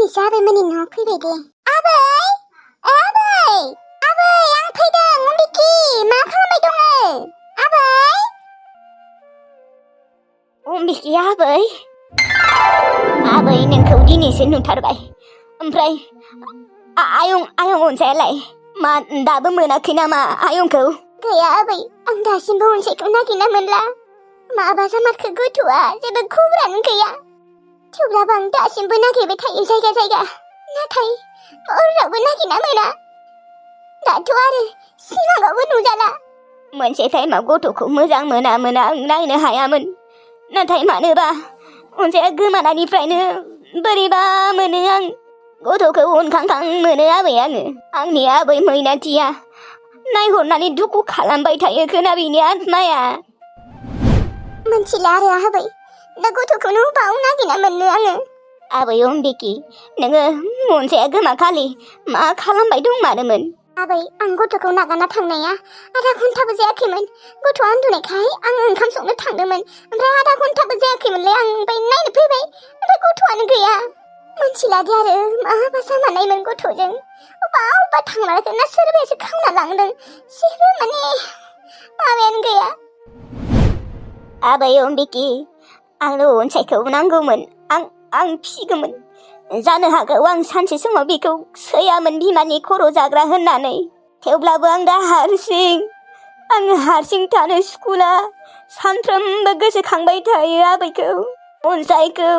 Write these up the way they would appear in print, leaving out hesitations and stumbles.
साननैसो आबैमोननि न'आव फैबाय दे। आबै आं फैदों अम्बिकी, मा खालामबाय दङ? अम्बिकी आबै नोंखौ दिनैसो नुथारबाय। ओमफ्राय आयं अनसायालाय मा दाबो मोनाखै नामा आयंखौ? गैया आबै, आं दासिमबो अनसायखौ नागिरना मोनला। माबा जामारखो गथ'आ, जेबो खबरानो गैया। थेवब्लाबो आं दासिमबो नागिरबाय थायो जायगा जायगा, नाथाय रावबो नागिरना मोना। दाथ' आरो सिमाङावबो नुजाला। मोनसे टाइमाव गथ'खौ मोजां मोना आं नायनो हायामोन, नाथाय मानोबा अनसाया गोमानायनिफ्रायनो बोरैबा मोनो आं। गथ'खौ उनखांखां मोनो आबै आंनि आबै मैनाथिया नायहरनानै दुखु खालामबाय थायो खोना बिनि आत्माया। मोनथिला आरो आबै, दा गथ'खौनो बाव नागिरना मोननो आङो। आबै अम्बिकी, नोङो अनसाया गोमाखालि मा खालामबाय दंमारोमोन? आबै, आं गथ'खौ नागारना थांनाया आधा घन्टाबो जायाखैमोन। गथ'आ उन्दुनायखाय आं ओंखाम संनो थांदोंमोन, ओमफ्राय आधा घन्टाबो जायाखैमोनलै आं ओमफ्राय नायनो फैबाय, ओमफ्राय गथ'आनो गैया। मोनथिला दे आरो माबा जामारनायमोन गथ'जों। अबा थांमारखो ना सोरबायासो खावना लांदों, जेबो माबायानो गैया। आबै अम्बिकी, आंनो अनसायखौ नांगौमोन, आं फिसिगौमोन। जानो हागौ आं सानसे समाव बेखौ सैयामोन बिमानि खर' जाग्रा होननानै। थेवब्लाबो आं दा हारसिं थानो सुखुला। सानफ्रोमबो गोसोखांबाय थायो आबैखौ, अनसायखौ।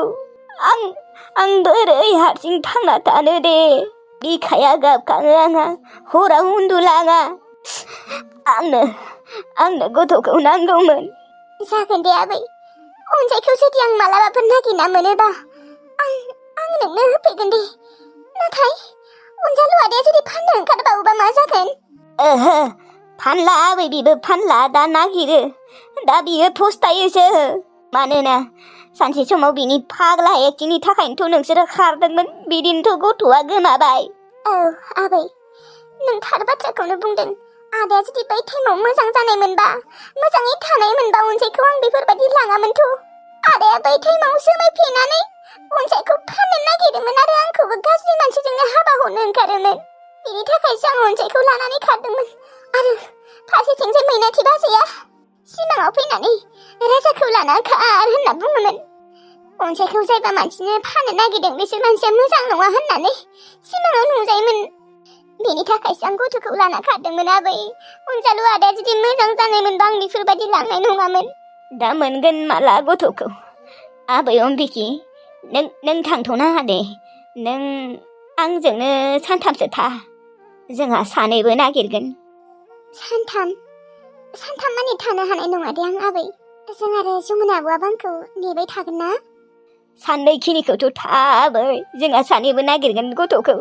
आं बोरै हारसिं थांना थानो दे। बिखाया गाबखाङो आंहा, हराव उन्दुलाङा। आंनो गथ'खौ नांगौमोन। जागोन दे आबै, अनसायखौ जुदि आं मालाबाफोर नागिरना मोनोबा आं नोंनो होफैगोन दे। नाथाय अनजालु आदाया जुदि फाननो ओंखारबावोबा मा जागोन? ओहो, फानला आबै, बिबो फानला। दा नागिरो, दा बियो फस्थायोसो। मानोना सानसे समाव बिनि फाग्ला एक्टिंनि थाखायनोथ' नोंसोरो खारदोंमोन, बिदिनोथ' गथ'आ गोमाबाय। औ आबै, नों थार बाथ्राखौनो बुंदों। आदाया जुदि बै टाइमाव मोजां जानायमोनबा, मोजाङै थानायमोनबा अनसायखौ आं बेफोरबायदि लाङामोनथ'। आदाया बै टाइमाव जोमायफेनानै अनसायखौ फाननो नागिरदोंमोन आरो आंखौबो गाज्रि मानसिजोंनो हाबा हरनो ओंखारोमोन। बिनि थाखायसो आं अनसायखौ लानानै खारदोंमोन। आरो फारसेथिंजाय मैनाथि बाजैया सिमाङाव फैनानै राजाखौ लाना खार होनना बुङोमोन। अनसायखौ जायबा मानसिनो फाननो नागिरदों बिसोर मानसिया मोजां नङा होननानै सिमाङाव नुजायोमोन। बेनि थाखायसो आं गथ'खौ लाना खारदोंमोन आबै। अनजालु आदाया जुदि मोजां जानायमोनबा आं बेफोरबायदि लांनाय नङामोन। दा मोनगोन माला गथ'खौ? आबै अम्बिकी, नों थांथ'नाङा दे। नों आंजोंनो सानथामसो था, जोंहा सानैबो नागिरगोन। सानथाम मानि थानो हानाय नङा दे आं आबै। जों आरो जमुना आब'आबो आंखौ नेबाय थागोन ना? साननैखिनिखौथ' था आबै, जोंहा सानैबो नागिरगोन गथ'खौ।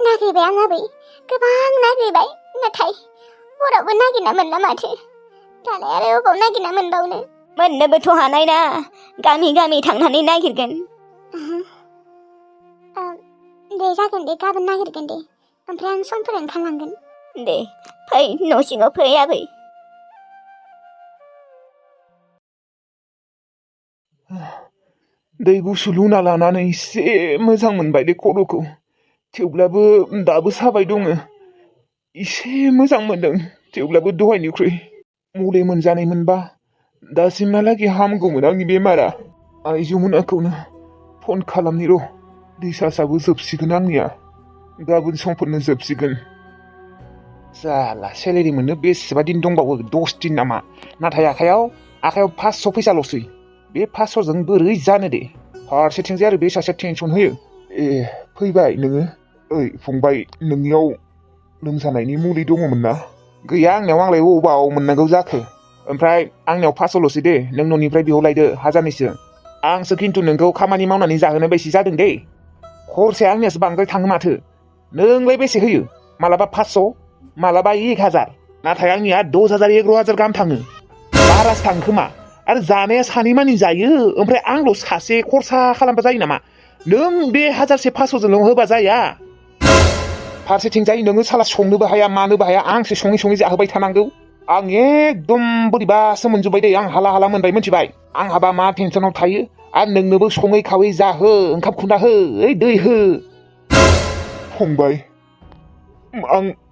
नागिरबाय आं आबै, गोबां नागिरबाय, नाथाय हरावबो नागिरना मोनला माथो। दालाय आरो अबाव नागिरना मोनबावनो? मोननोबोथ' हानाय ना, गामि थांनानै नागिरगोन। दे जागोन दे, गाबोन नागिरगोन दे। ओमफ्राय आं समफोर ओंखारलांगोन। दे फै, न' सिङाव फै आबै। दै गुसु लुना लानानै एसे मोजां मोनबाय दे खर'खौ। थेवब्लाबो दाबो साबाय दङ। एसे मोजां मोनदों, थेवब्लाबो दहायनिख्रुइ मुलि मोनजानायमोनबा दासिमहालागै हामगौमोन आंनि बेमारा। आइ जमुनाखौनो फन खालामनि र'। रिसार्जआबो जोबसिगोन आंनिया, गाबोन समफोरनो जोबसिगोन। जाला, सेलेरि मोननो बेसेबा दिन दंबावो, 10 दिन नामा? नाथाय आखायाव 500 फैसाल'सै। बे 500जों बोरै जानो दे? फारसेथिंजाय आरो बे सासेया टेनसन होयो। फैबाय नोङो? ओइ फंबाय, नोंनियाव लोमजानायनि मुलि दङमोन ना? गैया आंनियाव, आंलाय अबाव मोननांगौ जाखो? ओमफ्राय आंनियाव 500ल'सै दे, नों न'निफ्राय बिहरलायदो 1000निसो। आंसो खिन्थु नोंखौ खामानि मावनानै जाहोनो बायदि जादों दे। खरसाया आंनियासो बांद्राय थाङो माथो। नोंलाय बेसे होयो? मालाबा 500, मालाबा 1000, नाथाय आंनिया 10,000 11,000 गाहाम थाङो। बारासो थाङो खोमा। आरो जानाया सानै मानि जायो, ओमफ्राय आंल' सासे खरसा खालामबा जायो नामा? नों बे 1000से 500जोंल' होबा जाया। फारसेथिंजाय नोङो साला संनोबो हाया मानोबो हाया, आंसो सङै जाहोबाय थानांगौ। आं एकदम बोरैबासो मोनजोब्बाय दे, आं हाला मोनबाय, मिथिबाय? आंहाबा मा टेनसनाव थायो, आरो नोंनोबो सङै खावै जाहो, ओंखाम खुन्दा हो, दै हो। फंबाय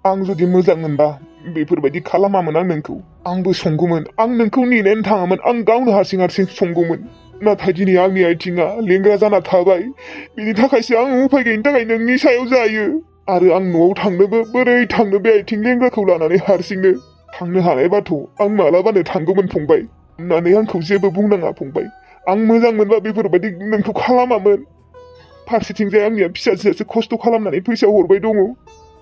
आं जुदि मोजां मोनबा बेफोरबायदि खालामामोन आं नोंखौ आंबो संगौमोन आं नोंखौ नेनानै थाङामोन आं गावनो हारसिं संगौमोन नाथाय दिनै आंनि आथिङा लेंग्रा जाना थाबाय बिनि थाखायसो आं उफाय गैयिनि थाखाय नोंनि सायाव जायो आरो आं न'आव थांनोबो बोरै थांनो बे आथिं लेंग्राखौ लानानै हारसिंनो थांनो हानायबाथ' आं मालाबानो थांगौमोन फंबाय होननानै आंखौ जेबो बुंनाङा फंबाय आं मोजां मोनबा बेफोरबायदि नोंखौ खालामामोन फारसेथिंजाय आंनिया फिसाजोआसो खस्थ' खालामनानै फैसा हरबाय दङ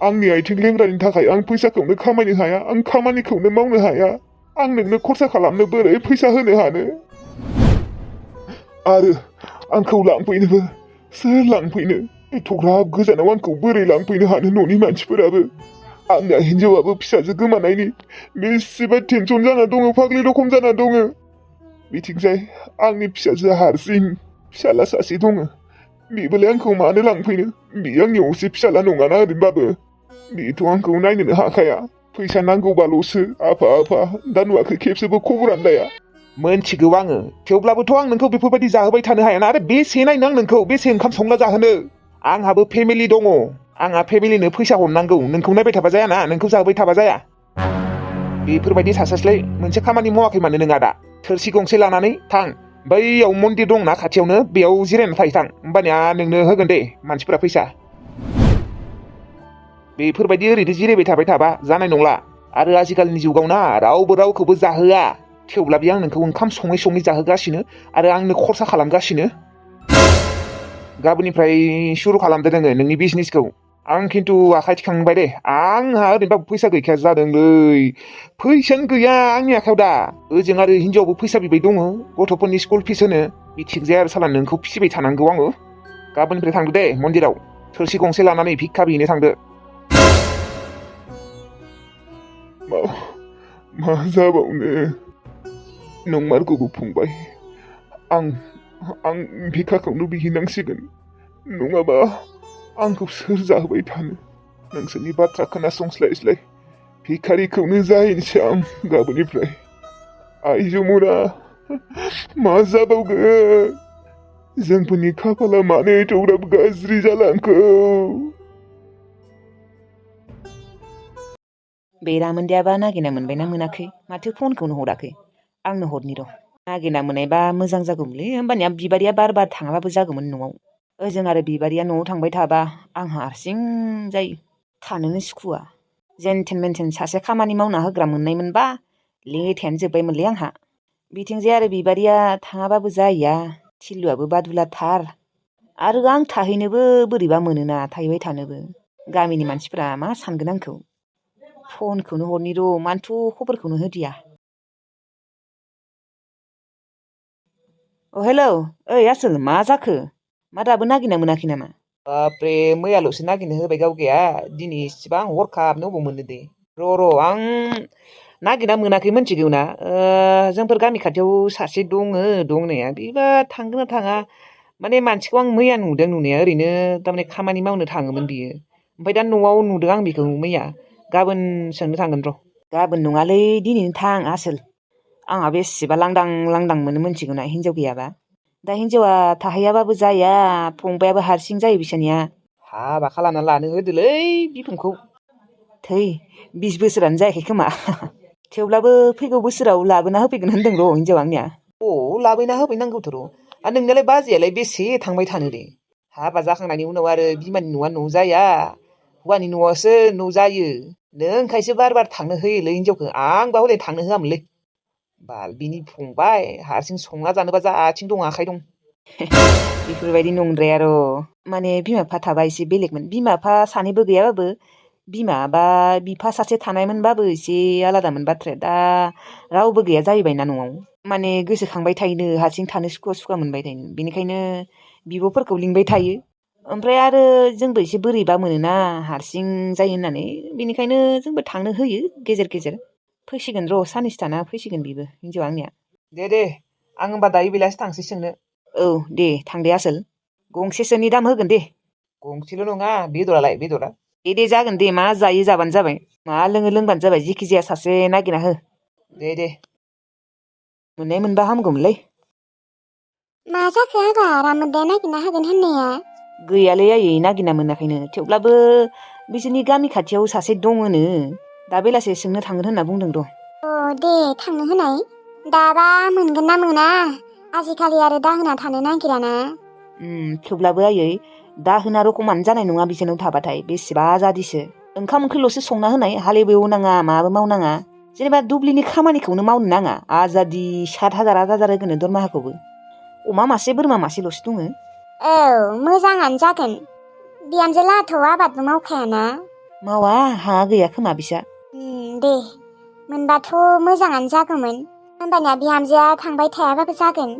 आंनि आथिं लेंग्रानि थाखाय आं फैसाखौनो खामायनो हाया आं खामानिखौनो मावनो हाया आं नोंनो खरसा खालामनो बोरै फैसा होनो हानो आरो आंखौ लांफैनोबो सोर लांफैनो एथ'ग्राब गोजानाव आंखौ बोरै लांफैनो हानो न'नि मानसिफोराबो आंना हिनजावाबो फिसाजो गोमानायनि बेसेबा टेनसन जाना दङ फाग्लि रखम जाना दङ बिथिंजाय आंनि फिसाजोआ हारसिं फिसाला सासे दङ बेबोलाय आंखौ मानो लांफैनो बियो आंनि असे फिसाला नङाना ओरैनोबाबो बेथ' आंखौ नायनोनो हाखाया फैसा नांगौबाल'सो आफा दा नुवाखै खेबसेबो खबरानो लाया मोनथिगौ आङो थेवब्लाबोथ' आं नोंखौ बेफोरबायदि जाहोबाय थानो हायाना आरो बेसे नायनो आं नोंखौ बेसे ओंखाम संना जाहोनो आंहाबो फेमिलि दङ आंहा फेमिलिनो फैसा हरनांगौ नोंखौ नायबाय थाबा जायाना नोंखौ जाहोबाय थाबा जाया बेफोरबायदि सासास्लाय मोनसे खामानि मावाखै मानो नों आदा थोरसि गंसे लानानै थां बैयाव मन्दिर दंना खाथियावनो बेयाव जिरायना थायो थां होमबानिया नोंनो होगोन दे मानसिफोरा फैसा बेफोरबायदि ओरैनो जिरायबाय थाबा जानाय नंला आरो आजिखालिनि जुगाव ना रावबो रावखौबो जाहोआ थेवब्लाबो आं नोंखौ ओंखाम सङै जाहोगासिनो आरो आंनो खरसा खालामगासिनो गाबोननिफ्राय सुरु खालामदो नोङो नोंनि बिजनेसखौ आं खिन्थु आखाइ थिखांबाय दे आंहा ओरैनोबाबो फैसा गैखाया जादोंलै फैसानो गैया आंनि आखायाव दा ओजों आरो हिनजावबो फैसा बिबाय दङ गथ'फोरनि स्कुल फिस होनो बिथिंजाय आरो साला नोंखौ फिसिबाय थानांगौ आङो गाबोननिफ्राय थांदो दे मन्दिराव थोरसि गंसे लानानै भिक्षा बिहैनो थांदो मा जाबावनो नंमारगौबो फंबाय आं भिक्षाखौनो बिहैनांसिगोन नङाबा आंखौ सोर जाहोबाय थानो नोंसोरनि बाथ्रा खोनासंस्लायस्लाय भिखारिखौनो जाहैनोसै आं गाबोननिफ्राय आइ जमुना मा जाबावगोन जोंफोरनि खाफाला मानो एथ'ग्राब गाज्रि जालांखो बेरामोन्दियाबा नागिरना मोनबायना मोनाखै माथो फनखौनो हराखै आंनो हरनि र' नागिरना मोननायबा मोजां जागौमोनलै होमबानिया बिबारिया बार थाङाबाबो जागौमोन न'आव ओजों आरो बिबारिया न'आव थांबाय थाबा आंहा हारसिं जायो थानोनो सुखुवा जेनथेन मेनथेन सासे खामानि मावना होग्रा मोननायमोनबा लेथायानो जोब्बायमोनलै आंहा बिथिंजाय आरो बिबारिया थाङाबाबो जाया थिलुआबो बादुलाथार आरो आं थाहैनोबो बोरैबा मोनोना थाहैबाय थानोबो गामिनि मानसिफोरा मा सानगोन आंखौ फनखौनो हरनि र' मानोथ' खबरखौनो होदिया हेलौ ओइ आसोल मा जाखो मा दाबो नागिरना मोनाखै नामा बाब्रे मैयाल'सो नागिरनो होबाय गावगाया दिनै इसिबां हरखाबनो अबाव मोननो दे र' आं नागिरना मोनाखै मोनथिगौ ना जोंफोर गामि खाथियाव सासे दङो दंनाया बेबा थांगोन ना थाङा माने मानसिखौ आं मैया नुदों नुनाया ओरैनो थारमाने खामानि मावनो थाङोमोन बियो ओमफ्राय दा न'आव नुदों आं बेखौ मैया गाबोन सोंनो थांगोन र' गाबोन नङालै दिनैनो थां आसोल आंहा बेसेबा लांदां मोनो मोनथिगौ ना हिनजाव गैयाबा दा हिनजावा थाहैयाबाबो जाया फंबायाबो हारसिं जायो बिसानिया हाबा खालामना लानो होदोलै बिफंखौ थै 20 बोसोरानो जायाखै खोमा थेवब्लाबो फैगौ बोसोराव लाबोना होफैगोन होनदों र' हिनजावा आंनिया लाबोना होफैनांगौथ' र' आरो नोंनालाय बाजैयालाय बेसे थांबाय थानो दे हाबा जाखांनायनि उनाव आरो बिमानि न'आ न' जाया हौवानि न'आसो न' जायो नों ओंखायसो बार थांनो होयोलै हिनजावखौ आंबा हले थांनो होआमोनलै बाल बिनि फंबाय हारसिं संना जानोबा जा आथिं दं आखाइ दं बेफोरबायदि नंद्राया र' माने बिमा बिफा थाबा एसे बेलेगमोन बिमा बिफा सानैबो गैयाबाबो बिमा बा बिफा सासे थानायमोनबाबो एसे आलादामोन बाथ्राया दा रावबो गैया जाहैबायना न'आव माने गोसोखांबाय थायोनो हारसिं थानो सुखुवा मोनबाय थायो बेनिखायनो बिब'फोरखौ लिंबाय थायो ओमफ्राय आरो जोंबो एसे बोरैबा मोनोना हारसिं जायो होननानै बेनिखायनो जोंबो थांनो होयो गेजेर गेजेर फैसिगोन र' साननैसो थाना फैसिगोन बिबो हिनजावा आंनिया दे आं होमबा दायो बेलासि थांसै सोंनो औ दे थां दे आसोल गंसेसोनि दाम होगोन दे गंसेल' नङा बेदरा दे जागोन दे मा जायो जाबानो जाबाय मा लोङो लोंबानो जाबाय जिखि जाया सासे नागिरना हो दे मोननाय मोनबा हामगौमोनलै मा जाखो आगा रामोन्दाया नागिरना होगोन होननाया गैयालै आयै नागिरना मोनाखैनो थेवब्लाबो बिसोरनि गामि खाथियाव सासे दङनो दा बेलासे सोंनो थांगोन होनना बुंदों र'। दे थांनो होनाय दाबा मोनगोन ना मोना आजिखालि आरो दाहोना थानो नागिराना। थेवब्लाबो आयै दाहोना रखमानो जानाय नङा बिसोरनाव थाबाथाय बेसेबा जादिसो ओंखाम ओंख्रिल'सो संना होनाय हालेवनाङा माबो मावनाङा जेनेबा दुब्लिनि खामानिखौनो मावनो नाङा आजादि 7,000 होगोन दरमाहाखौबो अमा मासे बोरमा मासेल'सो दङ। औ मोजाङानो जागोन बिहामजो लाहाथ' आबादबो मावखायाना। मावा हा गैया खोमा बिसा। दे मोनबाथ' मोजाङानो जागौमोन होमबानिया बिहामजोआ थांबाय थायाबाबो जागोन।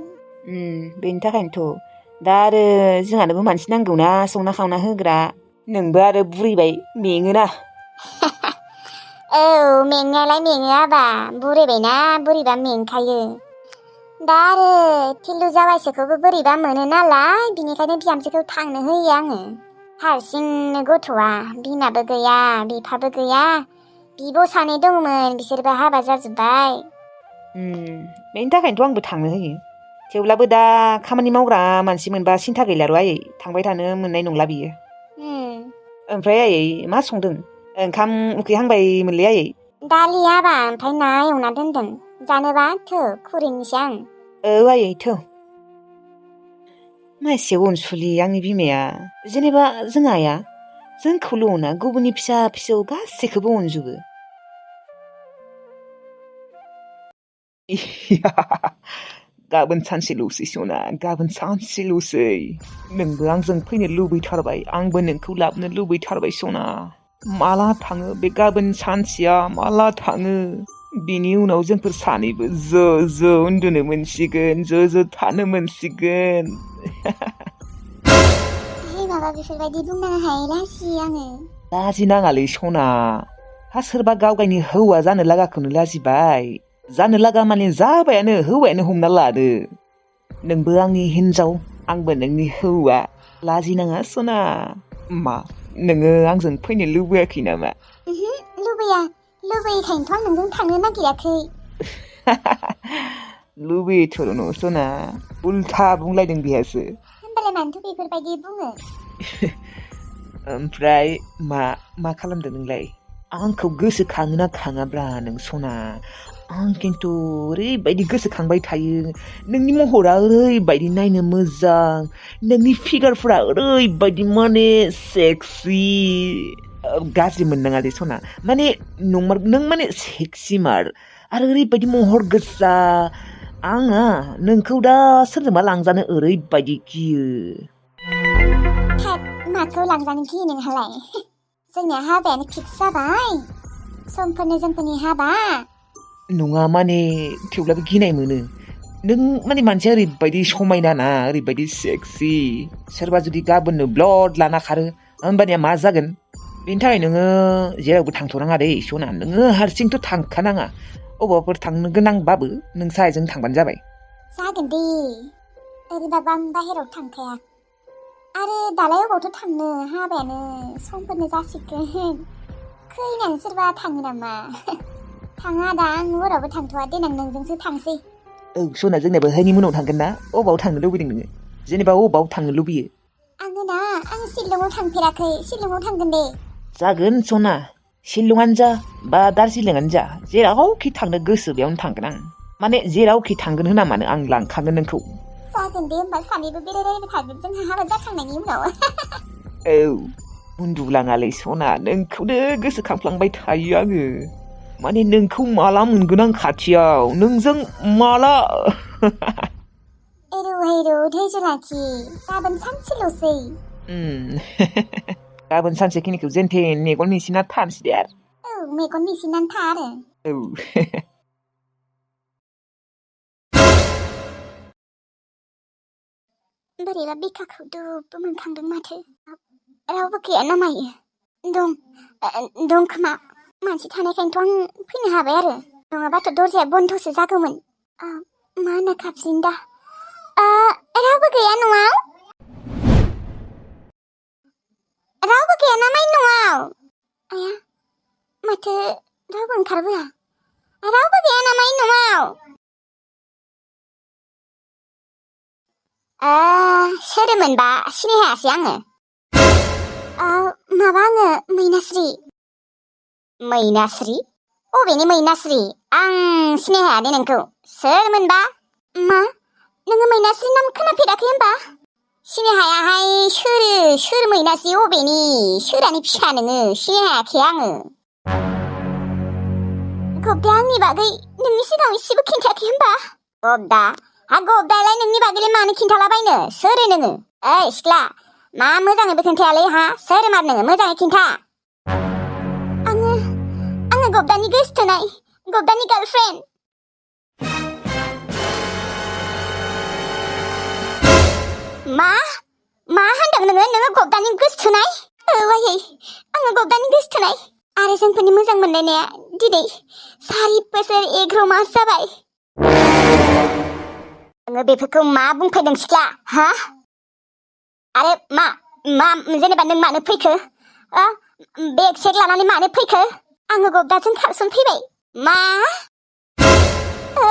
बेनि थाखायनोथ' दा आरो जोंहानोबो मानसि नांगौना संना खावना होग्रा नोंबो आरो बुरैबाय मेङोना। औ मेंनायालाय मेङो आबा बुरिबायना बुरिबा मेंखायो। दा आरो थिलु जावायसोखौबो बोरैबा मोनो नालाय बिनिखायनो बिहामजोखौ थांनो होयो आङो। हारसिंनो गथ'आ बिमाबो गैया बिफाबो गैया बिब' सानै दंमोन बिसोरबो हाबा जाजोब्बाय। बेनि थाखायनोथ' आंबो थांनो होयो थेवब्लाबो दा खामानि मावग्रा मानसि मोनबा सिन्था गैलार' आयै थांबाय थानो मोननाय नंला बियो। ओमफ्राय आयै मा संदों ओंखाम उखैहांबायमोनलै आयै। दालि आबा ओमफ्राय ना एवना दोनदों जानोबा थौ खुरैनोसै आं। औ आयै थौ मासे अनसुलि आंनि बिमाया जेनेबा जों आइया जोंखौल' अना गुबुननि फिसा फिसौ गासैखौबो अनजोबो। गाबोन सानसेल'सै सना गाबोन सानसेल'सै नोंबो आंजों फैनो लुबैथारबाय आंबो नोंखौ लाबोनो लुबैथारबाय सना माला थाङो बे गाबोन सानसेया माला थाङो बिनि उनाव जोंफोर सानैबो ज' उन्दुनो मोनसिगोन ज' थानो मोनसिगोन। माबा बेफोरबायदि बुंनाङाहाय लाजियो आङो। लाजिनाङालै सना हा सोरबा गावगायनि हौवा जानो लागाखौनो लाजिबाय जानो लागा माने जाबायानो हौवायानो हमना लादो नोंबो आंनि हिनजाव आंबो नोंनि हौवा लाजिनाङा सना। मा नोङो आंजों फैनो लुबैयाखै नामा? लुबैयैखायनोथ' आं नोंजों थांनो नागिराखै। लुबैयोथ' न' सना उल्था बुंलायदों बेहासो। होमबालाय मानोथो बेफोरबायदि बुङो? ओमफ्राय मा खालामदों नोंलाय आंखौ गोसोखाङोना खाङाब्रा नों सना आं खिन्थु ओरैबायदि गोसोखांबाय थायो नोंनि महरा ओरैबायदि नायनो मोजां नोंनि फिगारफोरा ओरैबायदि माने सेक्सि गाज्रि मोननाङा दे सना माने नों माने सेक्सिमार आरो ओरैबायदि महर गोसा आङो नोंखौ दा सोरजोंबा लांजानो ओरैबायदि गियो। माखौ लांजानो गियो नोंहालाय? जोंनिया हाबायानो फिक्स जाबाय समफोरनो जोंफोरनि हाबा। नङा माने थेवब्लाबो गिनाय मोनो नों माने मानसिया ओरैबायदि समायना ना ओरैबायदि सेक्सि सोरबा जुदि गाबोननो ब्लड लाना खारो होमबानिया मा जागोन बेनि थाखाय नोङो जेरावबो थांथ'नाङा दे सना नोङो हारसिंथ' थांखानाङा अबावबाफोर थांनो गोनांबाबो नों साहाजों थांबानो जाबाय। जागोन दे ओरैबाबो आं बाहेराव थांखाया आरो दालाय अबावथो थांनो हाबायानो समफोरनो जासिगोन खैनानो सोरबा थाङो नामा? थाङा दा आं हरावबो थांथ'वा देनां नोंजोंसो थांसै। औ सना जोंनाबो हानिमुनाव थांगोन ना अबाव थांनो लुबैदों नोङो जेनेबा अबाव थांनो लुबैयो? आं शिलंआव थांफेराखै शिलंआव थांगोन दे। जागोन सना शिलंआनो जा बा दार्जिलिंआनो जा जेरावखि थांनो गोसो बेयावनो थांगोन आं माने जेरावखि थांगोन होना मानो आं लांखागोन नोंखौ। जागोन दे होमबा सानैबो बेरायलायबाय थागोन जोंहा हाबा जाखांनायनि उनाव। औ उन्दुलाङालै सना नोंखौनो गोसोखांफ्लांबाय थायो आङो माने नोंखौ माला मोनगोन आं खाथियाव नोंजों माला। एरु धैर्य लाखि गाबोन सानसेल'सै। गाबोन सानसेखिनिखौ जेनथेन मेगन मिसिना थानोसै दे आरो। औ मेगन मिसिनानै था आरो। औ। बोरैबा बिखाखौ दुबबो मोनखांदों माथो रावबो गैया ना मायो दं खोमा मानसि थानायखायनोथ' आं फैनो हाबाय आरो नङाबाथ' दरजाया बन्दसो जागौमोन। मा होनो खाबसिन दा रावबो गैया न'आव? रावबो गैया नामा न'आव? आया माथो रावबो ओंखारबोआ रावबो गैया नामा न'आव? सोरमोनबा सिनाय हायासै आङो। माबा आङो मैनास्रि। मैनास्रि? अबेनि मैनास्रि? आं सिनाय हाया दे नोंखौ। सोरमोनबा? मा? नोङो मैनास्रि नाम खोनाफेराखै होनबा? सिनाय हायाहाय सोर मैनास्रि अबेनि? सोरानि फिसा नोङो? सिनाय हायाखै आङो। गब्दा आंनि बागै नोंनि सिगाङाव एसेबो खिन्थायाखै होनबा? गब्दा? हा गब्दालाय नोंनि बागैलाय मानो खिन्थालाबायनो? सोरो नोङो? ओइ सिख्ला, मा मोजाङैबो खिन्थायालै हा? सोरमार नोङो? मोजाङै खिन्था। आङो गब्दानि गोसथोनाय, गब्दानि गार्लफ्रेन्ड। मा होनदों नोङो? नोङो गब्दानि गोसथोनाय? आयै, आङो गब्दानि गोसथोनाय। आरो जोंफोरनि मोजां मोनलायनाया दिनै 4 बोसोर 11 मास जाबाय। नोङो बेफोरखौ मा बुंफैदों सिख्ला? हा? आरो मा जेनेबा नों मानो फैखो? बेग सेग लानानै मानो फैखो? आङो गब्दाजों खारसनफैबाय। मा? औ,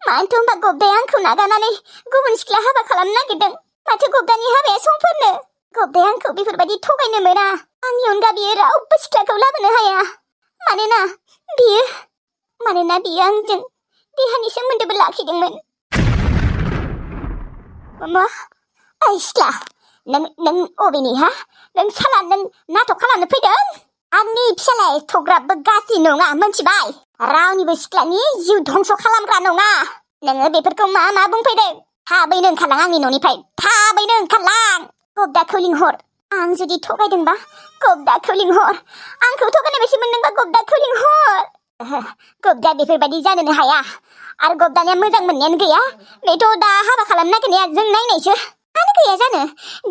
मानोथ' होनबा गब्दाया आंखौ नागारनानै गुबुन सिख्ला हाबा खालामनो नागिरदों? माथो गब्दानि हाबाया समफोरनो? गब्दाया आंखौ बेफोरबायदि थगायनो मोना। आंनि अनगा बियो रावबो सिख्लाखौ लाबोनो हाया। मानोना बियो आंजों देहानि सोमोन्दोबो लाखिदोंमोन। मा? ओइ सिख्ला, नों अबेनि हा? नों साला नों नाटक खालामनो फैदों? आंनि फिसालाया एथ'ग्राबबो गाज्रि नङा, मोनथिबाय? रावनिबो सिख्लानि जिउ धंस खालामग्रा नङा। नोङो बेफोरखौ मा बुंफैदों? थाबैनो ओंखारलां आंनि न'निफ्राय। थाबैनो ओंखारलां। गब्दाखौ लिंहर। आं जुदि थगायदोंबा गब्दाखौ लिंहर। आंखौ थगायनाय बायदि मोनदोंबा गब्दाखौ लिंहर। गब्दा बेफोरबायदि जानोनो हाया। आरो गब्दानिया मोजां मोननायानो गैया। बेथ' दा हाबा खालामनो नागिरनाया जों नायनायसो। मानो गैया जानो?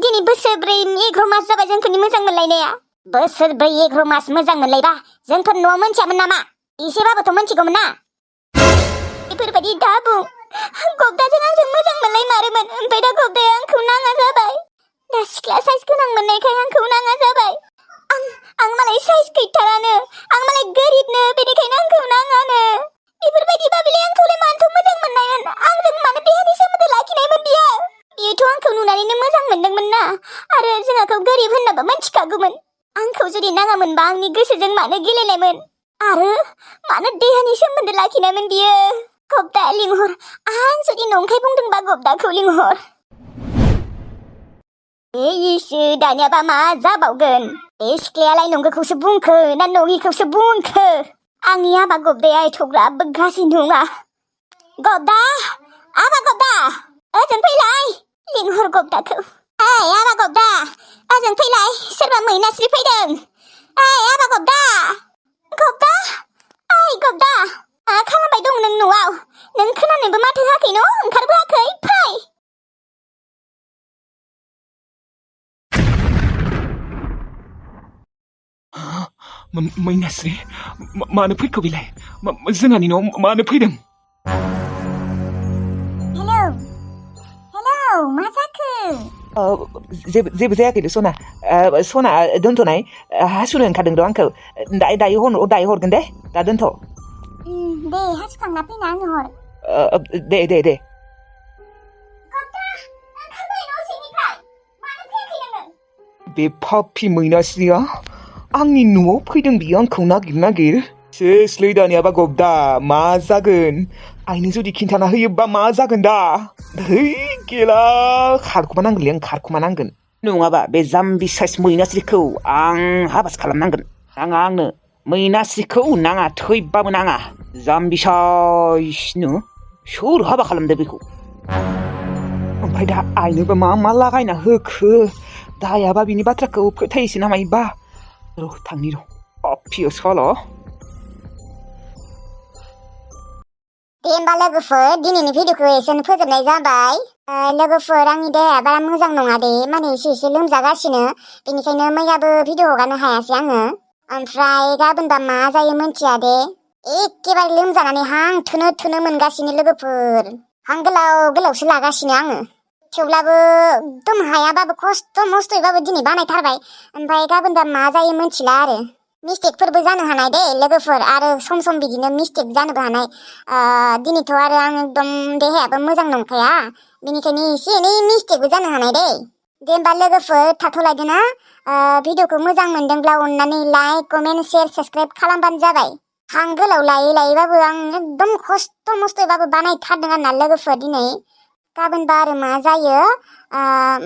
दिनै बोसोरब्रै 11 मास जाबाय जोंफोरनि मोजां मोनलायनाया। बोसोरब्रै 11 मास मोजां मोनलायबा जोंफोर न'आव मोनथियामोन नामा? एसेबाबोथ' मोनथिगौमोन ना? बेफोरबायदि दा बुं। गब्दाजों आंजों मोजां मोनलायमारोमोन, ओमफ्राय दा गब्दाया आंखौ नाङा जाबाय। दा सिख्ला साइज गोनां मोननायखाय आंखौ नाङा जाबाय। आं मालाय साइज गैथारानो। आं मालाय गोरिबनो, बेनिखायनो आंखौ नाङानो। बेफोरबायदिबा बेलाय आंखौलाय मानोथ' मोजां मोननायमोन? आंजों मानो देहानि सोमोन्दो लाखिनायमोन बियो? बियोथ' आंखौ नुनानैनो मोजां मोनदोंमोन ना। आरो जों आंखौ गोरिब होननाबो मोनथिखागौमोन। आंखौ जुदि नाङामोनबा आंनि गोसोजों मानो गेलेनायमोन? आरो मानो देहानि सोमोन्दो लाखिनायमोन बियो? गब्दा लिंहर। आं जुदि नंखाय बुंदोंबा गब्दाखौ लिंहर। इसो, दानियाबा मा जाबावगोन? बे सिख्लायालाय नंगौखौसो बुंखो ना नङिखौसो बुंखो? आंनि आबा गब्दाया एथ'ग्राबबो गाज्रि नङा। गब्दा! आबा गब्दा! ओजों फैलाय। लिंहर गब्दाखौ। ओइ आबा गब्दा! ओजों फैलाय। सोरबा मैनास्रि फैदों। ओइ आबा गब्दा! गब्दा! ओइ गब्दा! मा खालामबाय दं नों न'आव? नों खोनानोबो माथो होआखै न'? ओंखारबोआखै? फै। मैनास्रि, मानो फैखो बेलाय? जोंहानि न'आव मानो फैदों? हेलौ, मा जाखो? जेबो जायाखैदे सना। सना दोनथ'नाय। हासुनो ओंखारदों र' आंखौ। दायो हरगोन दे। दा दोनथ'। दे, हासुखांना फैना आंनो हर। दे। गब्दा, ओंखारबाय न' सिंनिफ्राय। मानो फैयाखै नोङो? बे पापि मैनास्रिया आंनि न'आव फैदों। बियो आंखौ नागिर। सेसलै दानियाबा गब्दा, मा जागोन? आइनो जुदि खिन्थाना होयोबा मा जागोन दा? है गेला, खारखुमानांगोनलै आं, खारखुमानांगोन। नङाबा बे जाम्बि साइस मैनास्रिखौ आं हाबासो खालामनांगोन। नाङा आंनो। मैनास्रिखौ नाङा, थैबाबो नाङा। जाम्बि साइसनो सोर हाबा खालामदो बेखौ? ओमफ्राय दा आइनोबो मा लागायना होखो? दायाबा बिनि बाथ्राखौ फोथायसै ना मायोबा? थांनि र'। पापियो साला। दे होमबा लोगोफोर, दिनैनि भिडिअखौ एसेनो फोजोबनाय जाबाय। लोगोफोर, आंनि देहाया बारा मोजां नङा दे, माने एसे लोमजागासिनो। बेनिखायनो मैयाबो भिडिअ हगारनो हायासै आङो। ओमफ्राय गाबोनबा मा जायो मोनथिया दे। एखेबारे लोमजानानै हां थोनो मोनगासिनो लोगोफोर। हां गोलावसो लागासिनो आङो। थेवब्लाबो एकदम हायाबाबो खस्थ' मस्थ'यैबाबो दिनै बानायथारबाय। ओमफ्राय गाबोनबा मा जायो मोनथिला आरो। मिस्टेकफोरबो जानो हानाय दे लोगोफोर, आरो सम बिदिनो मिस्टेक जानोबो हानाय। दिनैथ' आरो आं एकदम देहायाबो मोजां नंखाया, बेनिखायनो एसे एनै मिस्टेकबो जानो हानाय दे। दे होमबा लोगोफोर थाथ'लायदो ना भिडिअखौ मोजां मोनदोंब्ला अननानै लाइक कमेन्ट शेयार साबस्क्राइब खालामबानो जाबाय हां गोलाव लायैबाबो आं एकदम खस्थ' मस्थ'यैबाबो बानायथारदों आरोना लोगोफोर दिनै गाबोनबा आरो मा जायो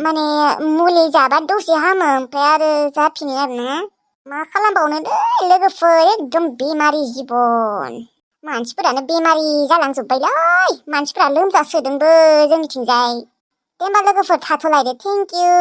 माने मुलि जाबा दसे हामो ओमफ्राय आरो जाफिनो आरोना मा खालामबावनो दै लोगोफोर एकदम बेमारि जिबन मानसिफोरानो बेमारि जालांजोब्बायलै मानसिफोरा लोमजासोदोंबो जोंनिथिंजाय दे होमबा लोगोफोर थाथ'लायदो थेंक इउ